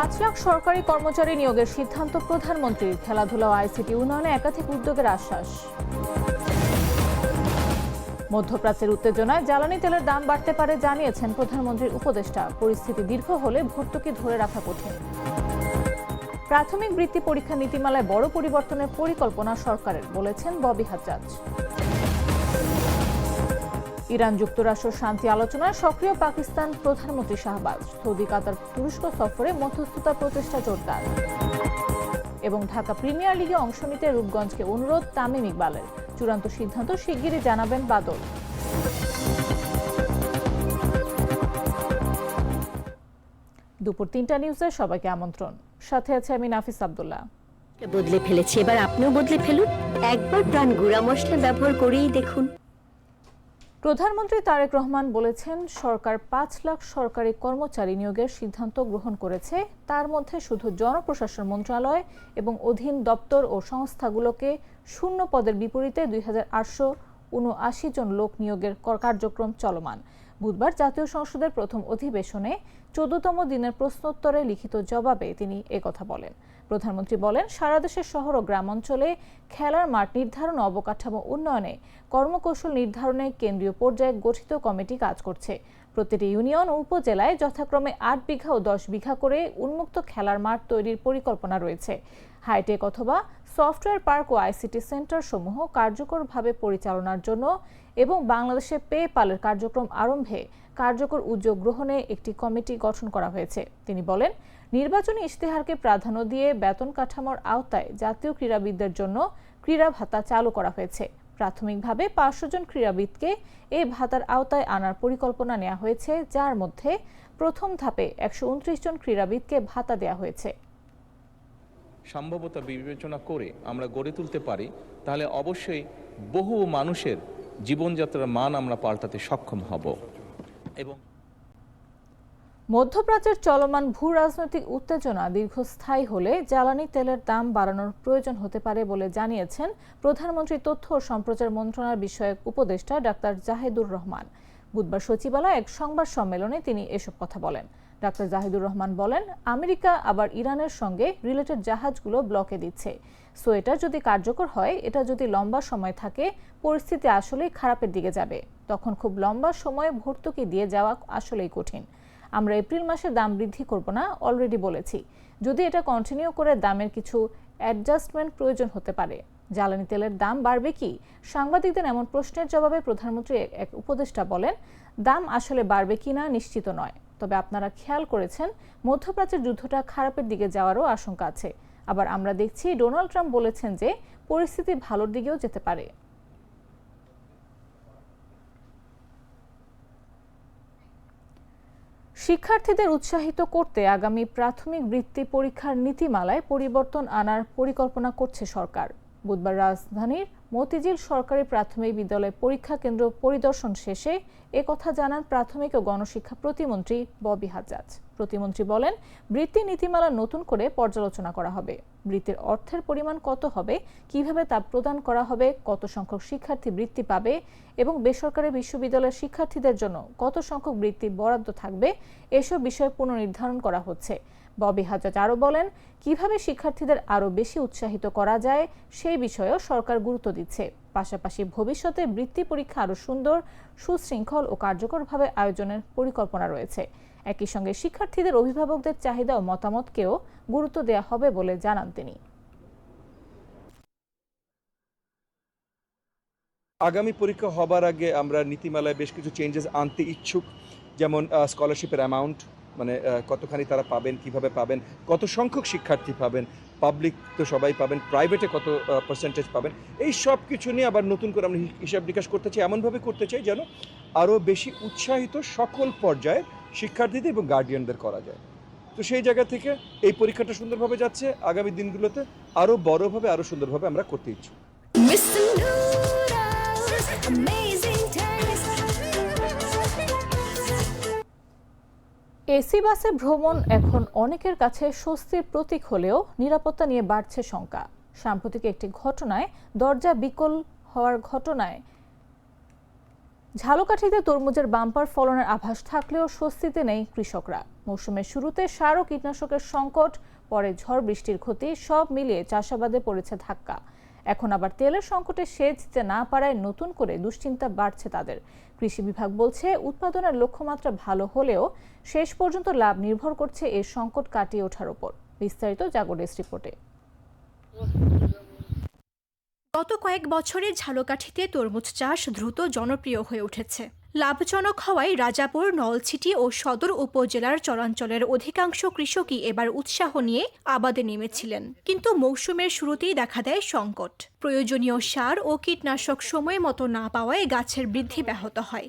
৫ লাখ সরকারি কর্মচারী নিয়োগের সিদ্ধান্ত প্রধানমন্ত্রীর। খেলাধুলা ও আইসিটি উন্নয়নে একাধিক উদ্যোগের আশ্বাস। মধ্যপ্রাচ্যের উত্তেজনায় জ্বালানি তেলের দাম বাড়তে পারে জানিয়েছেন প্রধানমন্ত্রীর উপদেষ্টা। পরিস্থিতি দীর্ঘ হলে ভর্তুকি ধরে রাখা কঠিন। প্রাথমিক বৃত্তি পরীক্ষা নীতিমালায় বড় পরিবর্তনের পরিকল্পনা সরকারের, বলেছেন ববি হাজ্জাজ। ইরান যুক্তরাষ্ট্র শান্তি আলোচনায় সক্রিয় পাকিস্তান প্রধানমন্ত্রী শাহবাজ। সৌদি কাতার তুরস্ক সফরে মধ্যস্থতা প্রচেষ্টা জোরদার। এবং ঢাকা প্রিমিয়ার লিগে অংশ নিতে রূপগঞ্জকে অনুরোধ তামিম ইকবালের। চূড়ান্ত সিদ্ধান্ত শিগগিরই জানাবেন বাদল। দুপুর ৩টা নিউজে সবাইকে আমন্ত্রণ। সাথে আছে আমি নাফিস আব্দুল্লাহ। বদলে ফেলেছি, এবার আপনিও বদলে ফেলুন। একবার প্রাণ গুঁড়া মশলা ব্যবহার করেই দেখুন। প্রধানমন্ত্রী তারেক রহমান বলেছেন, সরকার ৫ লাখ সরকারি কর্মচারী নিয়োগের সিদ্ধান্ত গ্রহণ করেছে। তার মধ্যে শুধু জনপ্রশাসন মন্ত্রণালয় এবং অধীন দপ্তর ও সংস্থাগুলোকে শূন্য পদের বিপরীতে ২,৮৭৯ জন লোক নিয়োগের কার্যক্রম চলমান। বুধবার জাতীয় সংসদের প্রথম অধিবেশনে ১৪তম দিনের প্রশ্নোত্তরে লিখিত জবাবে তিনি একথা বলেন। প্রধানমন্ত্রী বলেন, সারা দেশের শহর ও গ্রাম অঞ্চলে খেলার মাঠ নির্ধারণ ও অবকাঠামো উন্নয়নে কর্মকৌশল নির্ধারণে কেন্দ্রীয় পর্যায়ে গঠিত কমিটি কাজ করছে। প্রতিটি ইউনিয়ন ও উপজেলায় যথাক্রমে ৮ বিঘা ও ১০ বিঘা করে উন্মুক্ত খেলার মাঠ তৈরির পরিকল্পনা রয়েছে। হাইটেক অথবা সফটওয়্যার পার্ক ও আইসিটি সেন্টার সমূহ কার্যকরভাবে পরিচালনার জন্য এবং বাংলাদেশে পেপালের কার্যক্রম আরম্ভে কার্যকর উদ্যোগ গ্রহণে একটি কমিটি গঠন করা হয়েছে। তিনি বলেন, নির্বাচনী ইশতেহারকে প্রাধান্য দিয়ে বেতন কাঠামোর আওতায় জাতীয় ক্রীড়াবিদদের জন্য ক্রীড়া ভাতা চালু করা হয়েছে। প্রাথমিকভাবে ৫০০ জন ক্রীড়াবিদকে এই ভাতার আওতায় আনার পরিকল্পনা নেওয়া হয়েছে, যার মধ্যে প্রথম ধাপে ১২৯ জন ক্রীড়াবিদকে ভাতা দেওয়া হয়েছে। সম্ভাব্যতা বিবেচনা করে আমরা গড়ে তুলতে পারি, তাহলে অবশ্যই বহু মানুষের জীবনযাত্রার মান আমরা পাল্টাতে সক্ষম হব। এবং মধ্যপ্রাচ্যের চলমান ভূ রাজনৈতিক উত্তেজনা দীর্ঘস্থায়ী হলে জ্বালানি তেলের দাম বাড়ানোর প্রয়োজন হতে পারে বলে জানিয়েছেন প্রধানমন্ত্রী তথ্য ও সম্প্রচার মন্ত্রণালয় বিষয়ক উপদেষ্টা ডাক্তার জাহিদুর রহমান। বুধবার সচিবালয়ে এক সংবাদ সম্মেলনে তিনি এসব কথা বলেন। ডাক্তার জাহিদুর রহমান বলেন, আমেরিকা আবার ইরানের সঙ্গে রিলেটেড জাহাজগুলো ব্লকে দিচ্ছে। সো এটা যদি কার্যকর হয়, এটা যদি লম্বা সময় থাকে, পরিস্থিতি আসলেই খারাপের দিকে যাবে। তখন খুব লম্বা সময়ে ভর্তুকি দিয়ে যাওয়া আসলেই কঠিন। আমরা এপ্রিল মাসে দাম বৃদ্ধি করব না, অলরেডি বলেছি। যদি এটা কন্টিনিউ করে দামের কিছু অ্যাডজাস্টমেন্ট প্রয়োজন হতে পারে। জ্বালানি তেলের দাম বাড়বে কি? সাংবাদিকদের এমন প্রশ্নের জবাবে প্রধানমন্ত্রী এক উপদেষ্টা বলেন, দাম আসলে বাড়বে কিনা নিশ্চিত নয়। তবে আপনারা খেয়াল করেছেন, মধ্যপ্রাচ্যের যুদ্ধটা খারাপের দিকে যাওয়ারও আশঙ্কা আছে। আবার আমরা দেখছি ডোনাল্ড ট্রাম্প বলেছেন যে পরিস্থিতি ভালোর দিকেও যেতে পারে। শিক্ষার্থীদের উৎসাহিত করতে আগামী প্রাথমিক বৃত্তি পরীক্ষার নীতিমালায় পরিবর্তন আনার পরিকল্পনা করছে সরকার। বুধবার রাজধানীর মতিঝিল সরকারি প্রাথমিক বিদ্যালয় পরীক্ষা কেন্দ্র পরিদর্শন শেষে একথা জানান প্রাথমিক ও গণশিক্ষা প্রতিমন্ত্রী ববি হাজ্জাজ। প্রতিমন্ত্রী বলেন, বৃত্তি নীতিমালা নতুন করে পর্যালোচনা করা হবে। বৃত্তির অর্থের পরিমাণ কত হবে, কিভাবে তা প্রদান করা হবে, কত সংখ্যক শিক্ষার্থী বৃত্তি পাবে এবং বেসরকারি বিশ্ববিদ্যালয়ের শিক্ষার্থীদের জন্য কত সংখ্যক বৃত্তি বরাদ্দ থাকবে, এসব বিষয় পুনর্নির্ধারণ করা হচ্ছে। ববি হাজ্জাজ আরও বলেন, কিভাবে শিক্ষার্থীদের আরও বেশি উৎসাহিত করা যায় সেই বিষয়েও সরকার গুরুত্ব দিচ্ছে। পাশাপাশি ভবিষ্যতে বৃত্তি পরীক্ষা আরও সুন্দর, সুশৃঙ্খল ও কার্যকরভাবে আয়োজনের পরিকল্পনা রয়েছে। একই সঙ্গে শিক্ষার্থীদের অভিভাবকদের চাহিদা ও মতামতকেও গুরুত্ব দেওয়া হবে বলে জানান তিনি। আগামী পরীক্ষা হবার আগে আমরা নীতিমালায় বেশ কিছু চেঞ্জেস আনতে ইচ্ছুক, যেমন স্কলারশিপের অ্যামাউন্ট, মানে কতখানি তারা পাবেন, কিভাবে পাবেন, কত সংখ্যক শিক্ষার্থী পাবেন, পাবলিক তো সবাই পাবেন, প্রাইভেটে কত পার্সেন্টেজ পাবেন, এই সব কিছু নিয়ে আবার নতুন করে আমরা হিসাব নিকাশ করতে চাই। এমনভাবে করতে চাই যেন আরও বেশি উৎসাহিত সকল পর্যায়ে শিক্ষার্থীদের এবং গার্ডিয়ানদের করা যায়। তো সেই জায়গা থেকে এই পরীক্ষাটা সুন্দরভাবে যাচ্ছে। আগামী দিনগুলোতে আরও বড়োভাবে, আরও সুন্দরভাবে আমরা করতে ইচ্ছুক। এসি বাসে ভ্রমণ এখন অনেকের কাছে স্বস্তির প্রতীক হলেও নিরাপত্তা নিয়ে বাড়ছে শঙ্কা। সাম্প্রতিক একটি ঘটনায় দরজা বিকল হওয়ার ঘটনায় ঝালকাঠিতে তরমুজের বাম্পার ফলনের আভাস থাকলেও স্বস্তিতে নেই কৃষকরা। মৌসুমের শুরুতে সার ও কীটনাশকের সংকট, পরে ঝড় বৃষ্টির ক্ষতি, সব মিলিয়ে চাষাবাদে পড়েছে ধাক্কা। এখন আবার তেলের সংকটে সেচ দিতে না পারায় নতুন করে দুশ্চিন্তা বাড়ছে তাদের। কৃষি বিভাগ বলছে, উৎপাদনের লক্ষ্যমাত্রা ভালো হলেও শেষ পর্যন্ত লাভ নির্ভর করছে এই সংকট কাটিয়ে ওঠার উপর। বিস্তারিত জাগো ডেস্ক রিপোর্টে। গত কয়েক বছরে ঝালকাঠিতে তরমুজ চাষ দ্রুত জনপ্রিয় হয়ে উঠেছে। লাভজনক হওয়ায় রাজাপুর, নলছিটি ও সদর উপজেলার চরাঞ্চলের অধিকাংশ কৃষকই এবার উৎসাহ নিয়ে আবাদে নেমেছিলেন। কিন্তু মৌসুমের শুরুতেই দেখা দেয় সংকট। প্রয়োজনীয় সার ও কীটনাশক সময় মতো না পাওয়ায় গাছের বৃদ্ধি ব্যাহত হয়।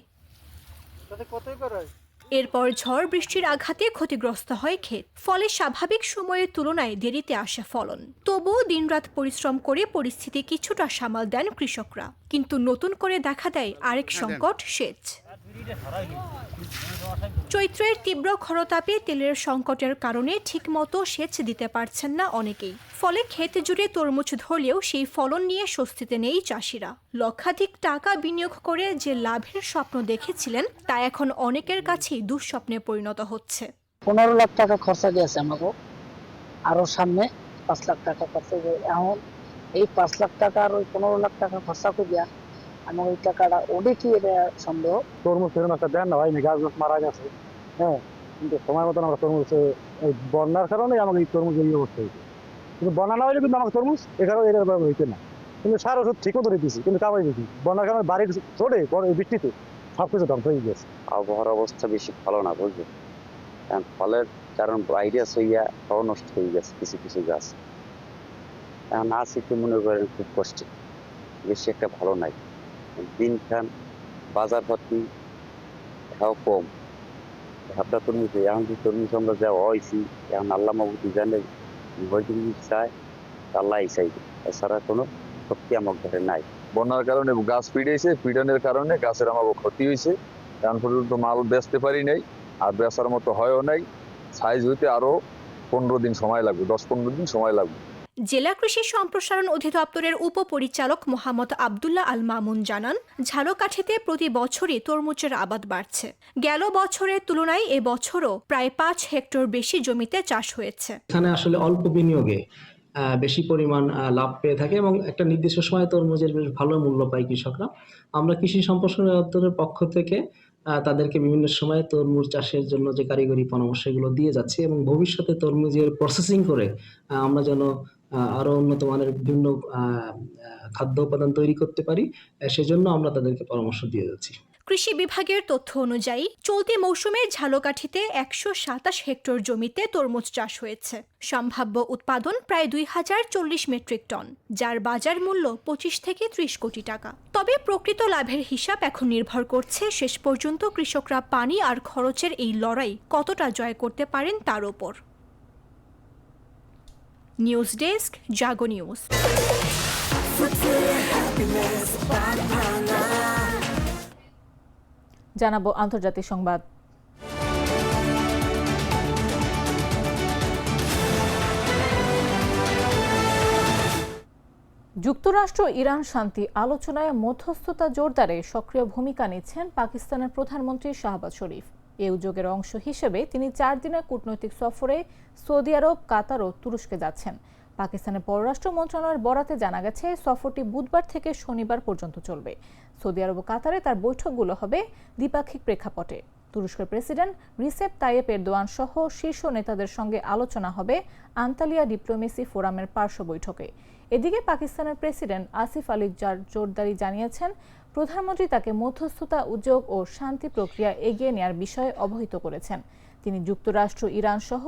এরপর ঝড় বৃষ্টির আঘাতে ক্ষতিগ্রস্ত হয় ক্ষেত, ফলে স্বাভাবিক সময়ের তুলনায় দেরিতে আসে ফলন। তবুও দিনরাত পরিশ্রম করে পরিস্থিতি কিছুটা সামাল দেন কৃষকরা। কিন্তু নতুন করে দেখা দেয় আরেক সংকট, সেচ। চৈত্রের তীব্র খরতাপে তেলের সংকটের কারণে ঠিকমতো সেচ দিতে পারছেন না অনেকেই। ফলে ক্ষেত জুড়ে তরমুজ ধরলেও সেই ফলন নিয়ে স্বস্তিতে নেই চাষিরা। লক্ষাধিক টাকা বিনিয়োগ করে যে লাভের স্বপ্ন দেখেছিলেন তা এখন অনেকের কাছেই দুঃস্বপ্নে পরিণত হচ্ছে। 15 লাখ টাকা খরচা গেছে আমাকে, আরো সামনে 5 লাখ টাকা খরচা গেছে। এখন এই 5 লাখ টাকা আর ওই 15 লাখ টাকা খরচা করে আমার ওই টাকাটা ওডে কি এটা সন্দেহ। তরমুজ সেরকম একটা দেন না হয়নি, গাছ মারা গেছে। হ্যাঁ, কিন্তু সময় মতন আমরা তরমুজ, এই বন্যার কারণে আমাকে এই তরমুজ ইয়ে করতে হয়েছে। কিন্তু বন্যা না হলে কিন্তু আমাকে তরমুজ এখানেও এটা হইতে না। কিন্তু সার ওষুধ ঠিকও ধরে দিয়েছি, কিন্তু কামাই দিয়েছি। বন্যার কারণে বাড়ির চড়ে বৃষ্টিতে সবকিছু ধ্বংস হয়ে গেছে। আবহাওয়ার অবস্থা বেশি ভালো না, বুঝলেন, কারণ ফলের কারণ ভাইরাস হইয়া সব নষ্ট হয়ে গেছে কিছু কিছু গাছ। এখন আছি তো মনে করেন খুব কষ্টে, বেশি একটা ভালো নাই। দিনখান বাজার পাতি কম, হাবটা তরমুজ এখন যে তরমুজ আমরা যা হয়েছি, এখন আল্লাহ মাহবুদি জানে হয়তো চায় আল্লাহ চাইবে, এছাড়া কোনো শক্তি আমার ঘরে নাই। বন্যার কারণে গাছ পিড়েছে, পিডানের কারণে গাছের আমার ক্ষতি হয়েছে। এখন পর্যন্ত মাল বেচতে পারি নাই, আর বেচার মতো হয়ও নাই। সাইজ হইতে আরো 15 দিন সময় লাগবে, 10-15 দিন সময় লাগবে। জেলা কৃষি সম্প্রসারণ অধিদপ্তরের উপপরিচালক মোহাম্মদ আব্দুল্লাহ আল মামুন জানান, ঝালকাঠিতে প্রতি বছরই তরমুজের আবাদ বাড়ছে। গেল বছরের তুলনায় এবছরও প্রায় 5 হেক্টর বেশি জমিতে চাষ হয়েছে। এখানে আসলে অল্প বিনিয়োগে বেশি পরিমাণ লাভ পেয়ে থাকে এবং একটা নির্দিষ্ট সময় তরমুজের বেশ ভালো মূল্য পায় কৃষকরা। আমরা কৃষি সম্প্রসারণ অধিদপ্তরের পক্ষ থেকে তাদেরকে বিভিন্ন সময়ে তরমুজ চাষের জন্য যে কারিগরি পরামর্শ এগুলো দিয়ে যাচ্ছি এবং ভবিষ্যতে তরমুজের প্রসেসিং করে আমরা যেন আরো উন্নত মানের বিভিন্ন খাদ্য উপাদান তৈরি করতে পারি, সেজন্য আমরা তাদেরকে পরামর্শ দিয়ে যাচ্ছি। কৃষি বিভাগের তথ্য অনুযায়ী চলতি মৌসুমে ঝালকাঠিতে 127 হেক্টর জমিতে তরমুজ চাষ হয়েছে। সম্ভাব্য উৎপাদন প্রায় 2040 মেট্রিক টন, যার বাজার মূল্য 25 থেকে 30 কোটি টাকা। তবে প্রকৃত লাভের হিসাব এখন নির্ভর করছে শেষ পর্যন্ত কৃষকরা পানি আর খরচের এই লড়াই কতটা জয় করতে পারেন তার উপর। নিউজ ডেস্ক, জাগো নিউজ। জানাবো আন্তর্জাতিক সংবাদ। যুক্তরাষ্ট্র ইরান শান্তি আলোচনায় মধ্যস্থতা জোরদারে সক্রিয় ভূমিকা নিচ্ছেন পাকিস্তানের প্রধানমন্ত্রী শাহবাজ শরীফ। এই উদ্যোগের অংশ হিসেবে তিনি 4 দিনের কূটনৈতিক সফরে সৌদি আরব, কাতার ও তুরস্কে যাচ্ছেন। পাকিস্তানের পররাষ্ট্র মন্ত্রণালয়ের বরাতে জানা গেছে, সফরটি বুধবার থেকে শনিবার পর্যন্ত চলবে। সৌদি আরব ও কাতারে তার বৈঠকগুলো হবে দ্বিপাক্ষিক প্রেক্ষাপটে। তুরস্কের প্রেসিডেন্ট রিসেপ তাইয়েপ এরদোয়ান সহ শীর্ষ নেতাদের সঙ্গে আলোচনা হবে আন্তালিয়া ডিপ্লোমেসি ফোরামের পার্শ্ব বৈঠকে। এদিকে পাকিস্তানের প্রেসিডেন্ট আসিফ আলী জোরদারি জানিয়েছেন, প্রধানমন্ত্রী তাকে মধ্যস্থতা উদ্যোগ ও শান্তি প্রক্রিয়া এগিয়ে নেওয়ার বিষয়ে অবহিত করেছেন। তিনি যুক্তরাষ্ট্র, ইরান সহ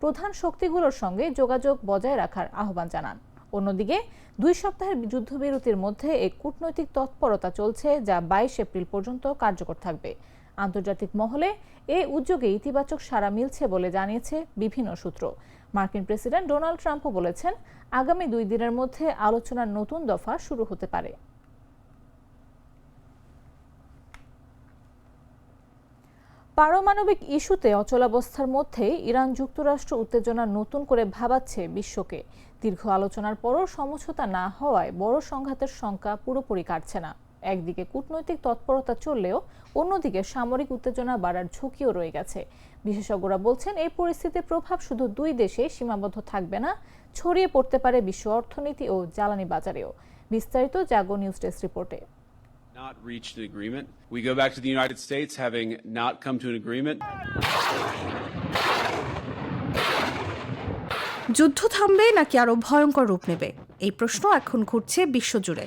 প্রধান শক্তিগুলোর সঙ্গে যোগাযোগ বজায় রাখার আহ্বান জানান। অন্যদিকে 2 সপ্তাহের যুদ্ধবিরতির মধ্যে এই কূটনৈতিক তৎপরতা চলছে, যা 22 এপ্রিল পর্যন্ত কার্যকর থাকবে। আন্তর্জাতিক মহলে এই উদ্যোগে ইতিবাচক সাড়া মিলছে বলে জানিয়েছে বিভিন্ন সূত্র। মার্কিন প্রেসিডেন্ট ডোনাল্ড ট্রাম্পও বলেছেন, আগামী 2 দিনের মধ্যে আলোচনার নতুন দফা শুরু হতে পারে। পারমাণবিক ইস্যুতে অচলাবস্থার মধ্যে ইরান যুক্তরাষ্ট্র উত্তেজনা নতুন করে ভাবাচ্ছে বিশ্বকে। দীর্ঘ আলোচনার পরও সমঝোতা না হওয়ায় বড় সংঘাতের শঙ্কা পুরোপুরি কাটছে না। একদিকে কূটনৈতিক তৎপরতা চললেও অন্যদিকে সামরিক উত্তেজনা বাড়ার ঝুঁকিও রয়ে গেছে। বিশেষজ্ঞরা বলছেন এই পরিস্থিতির প্রভাব শুধু দুই দেশে সীমাবদ্ধ থাকবে না, ছড়িয়ে পড়তে পারে বিশ্ব অর্থনীতি ও জ্বালানি বাজারেও। বিস্তারিত জাগো নিউজ ডেস্ক রিপোর্টে। Not reached an agreement. We go back to the United States having not come to an agreement. যুদ্ধ থামবে নাকি আরো ভয়ঙ্কর রূপ নেবে, এই প্রশ্ন এখন ঘুরছে বিশ্বজুড়ে।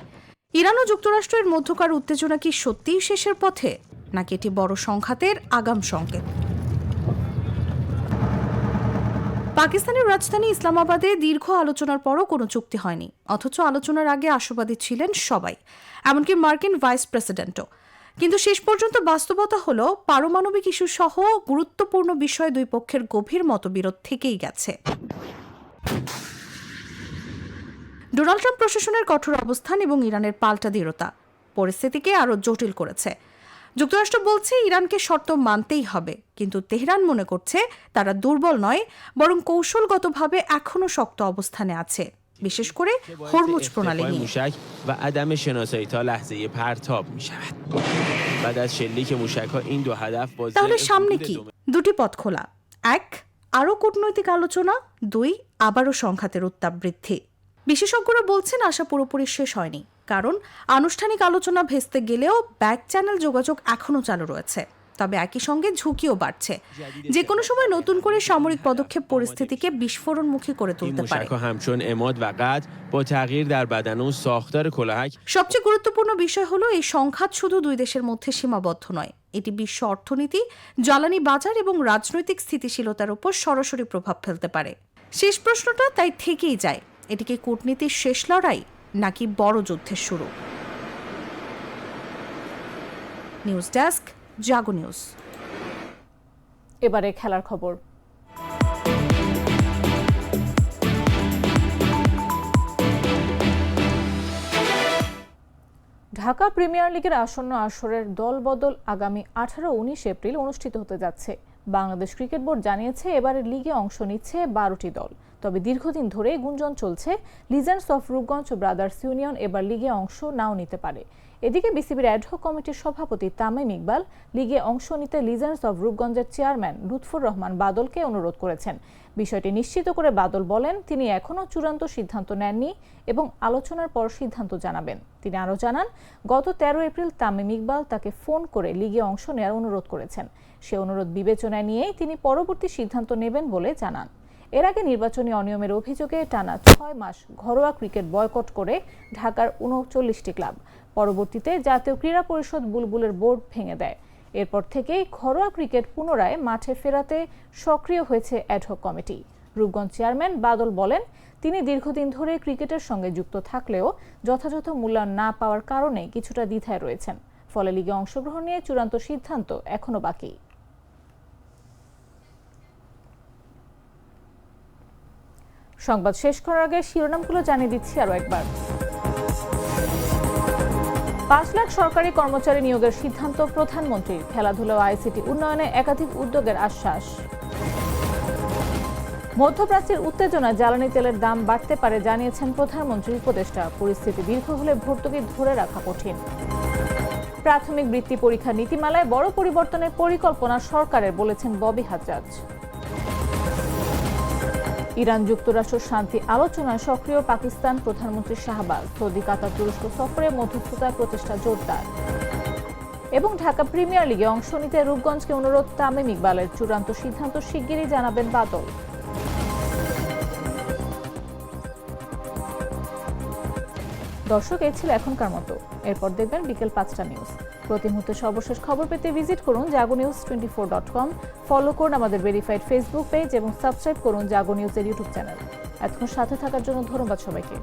ইরান ও যুক্তরাষ্ট্রের মধ্যকার উত্তেজনা কি সত্যিই শেষের পথে, নাকি এটি বড় সংঘাতের আগাম সংকেত? পাকিস্তানের রাজধানী ইসলামাবাদে দীর্ঘ আলোচনার পরও কোনো চুক্তি হয়নি, অথচ আলোচনার আগে আশাবাদী ছিলেন সবাই, এমনকি মার্কিন ভাইস প্রেসিডেন্টও। কিন্তু শেষ পর্যন্ত বাস্তবতা হলো পারমাণবিক ইস্যু সহ গুরুত্বপূর্ণ বিষয়ে দুই পক্ষের গভীর মতবিরোধ থেকেই গেছে। ডোনাল্ড ট্রাম্প প্রশাসনের কঠোর অবস্থান এবং ইরানের পাল্টা দৃঢ়তা পরিস্থিতিকে আরও জটিল করেছে। যুক্তরাষ্ট্র বলছে ইরানকে শর্ত মানতেই হবে, কিন্তু তেহরান মনে করছে তারা দুর্বল নয়, বরং কৌশলগতভাবে এখনো শক্ত অবস্থানে আছে, বিশেষ করে হরমুজ প্রণালী নিয়ে। তাহলে সামনে কি? দুটি পথ খোলা। এক, আরও কূটনৈতিক আলোচনা। দুই, আবারও সংঘাতের উত্তাপ বৃদ্ধি। বিশেষজ্ঞরা বলছেন আশা পুরোপুরি শেষ হয়নি, কারণ আনুষ্ঠানিক আলোচনা ভেস্তে গেলেও ব্যাক চ্যানেল যোগাযোগ এখনও চালু রয়েছে। তবে একই সঙ্গে ঝুঁকিও বাড়ছে, যে কোনো সময় নতুন করে সামরিক পদক্ষেপ পরিস্থিতিকে বিস্ফোরণমুখী করে তুলতে পারে। সবচেয়ে গুরুত্বপূর্ণ বিষয় হলো এই সংঘাত শুধু দুই দেশের মধ্যে সীমাবদ্ধ নয়, এটি বিশ্ব অর্থনীতি, জ্বালানি বাজার এবং রাজনৈতিক স্থিতিশীলতার উপর সরাসরি প্রভাব ফেলতে পারে। শেষ প্রশ্নটা তাই থেকেই যায়, এটি কি কূটনীতির শেষ লড়াই নাকি বড় যুদ্ধের শুরু? নিউজ ডেস্ক, জাগো নিউজ। এবারে খেলার খবর। ঢাকা প্রিমিয়ার লিগের আসন্ন আসরের দলবদল আগামী 18-19 এপ্রিল অনুষ্ঠিত হতে যাচ্ছে। বাংলাদেশ ক্রিকেট বোর্ড জানিয়েছে এবারের লিগে অংশ নিচ্ছে 12টি দল। তবে দীর্ঘদিন ধরে গুঞ্জন চলছে লিজেন্ডস অফ রূপগঞ্জ ও ব্রাদার্স ইউনিয়ন এবার লিগে অংশ নাও নিতে পারে। এদিকে বিসিবির অ্যাডহক কমিটির সভাপতি তামিম ইকবাল লিগে অংশ নিতে লিজেন্ডস অফ রূপগঞ্জের চেয়ারম্যান লুৎফুর রহমান বাদলকে অনুরোধ করেছেন। বিষয়টি নিশ্চিত করে বাদল বলেন তিনি এখনও চূড়ান্ত সিদ্ধান্ত নেননি এবং আলোচনার পর সিদ্ধান্ত জানাবেন। তিনি আরও জানান, গত 13 এপ্রিল তামিম ইকবাল তাকে ফোন করে লিগে অংশ নেওয়ার অনুরোধ করেছেন। সে অনুরোধ বিবেচনায় নিয়েই তিনি পরবর্তী সিদ্ধান্ত নেবেন বলে জানান। এর আগে নির্বাচনী অনিয়মের অভিযোগে টানা 6 মাস ঘরোয়া ক্রিকেট বয়কট করে ঢাকার 39টি ক্লাব। পরবর্তীতে জাতীয় ক্রীড়া পরিষদ বুলবুলের বোর্ড ভেঙে দেয়। এরপর থেকেই ঘরোয়া ক্রিকেট পুনরায় মাঠে ফেরাতে সক্রিয় হয়েছে অ্যাডহক কমিটি। রূপগঞ্জ চেয়ারম্যান বাদল বলেন, তিনি দীর্ঘদিন ধরে ক্রিকেটের সঙ্গে যুক্ত থাকলেও যথাযথ মূল্যায়ন না পাওয়ার কারণে কিছুটা দ্বিধায় রয়েছেন। ফলে লিগে অংশগ্রহণ নিয়ে চূড়ান্ত সিদ্ধান্ত এখনো বাকি। সংবাদ শেষ করার আগে শিরোনামগুলো জানিয়ে দিচ্ছি আরো একবার। 5 লাখ সরকারি কর্মচারী নিয়োগের সিদ্ধান্ত প্রধানমন্ত্রীর। খেলাধুলা ও আইসিটি উন্নয়নে একাধিক উদ্যোগের আশ্বাস। মধ্যপ্রাচ্যের উত্তেজনায় জ্বালানি তেলের দাম বাড়তে পারে জানিয়েছেন প্রধানমন্ত্রীর উপদেষ্টা। পরিস্থিতি দীর্ঘ হলে ভর্তুকি ধরে রাখা কঠিন। প্রাথমিক বৃত্তি পরীক্ষা নীতিমালায় বড় পরিবর্তনের পরিকল্পনা সরকারের বলেছেন ববি হাজ্জাজ। ইরান যুক্তরাষ্ট্র শান্তি আলোচনায় সক্রিয় পাকিস্তান। প্রধানমন্ত্রী শাহবাজ। সৌদি, কাতার, তুরস্ক সফরে মধ্যস্থতার প্রচেষ্টা জোরদার। এবং ঢাকা প্রিমিয়ার লিগে অংশ নিতে রূপগঞ্জকে অনুরোধ তামিম ইকবালের। চূড়ান্ত সিদ্ধান্ত শিগগিরই জানাবেন বাদল। দর্শক, এই ছিল এখনকার মতো। এরপর দেখবেন বিকেল 5টা নিউজ। প্রতি মুহূর্তে সর্বশেষ খবর পেতে ভিজিট করুন jagonews24.com। ফলো করুন আমাদের ভেরিফাইড ফেসবুক পেজ এবং সাবস্ক্রাইব করুন জাগো নিউজের ইউটিউব চ্যানেল। এতক্ষণ সাথে থাকার জন্য ধন্যবাদ সবাইকে।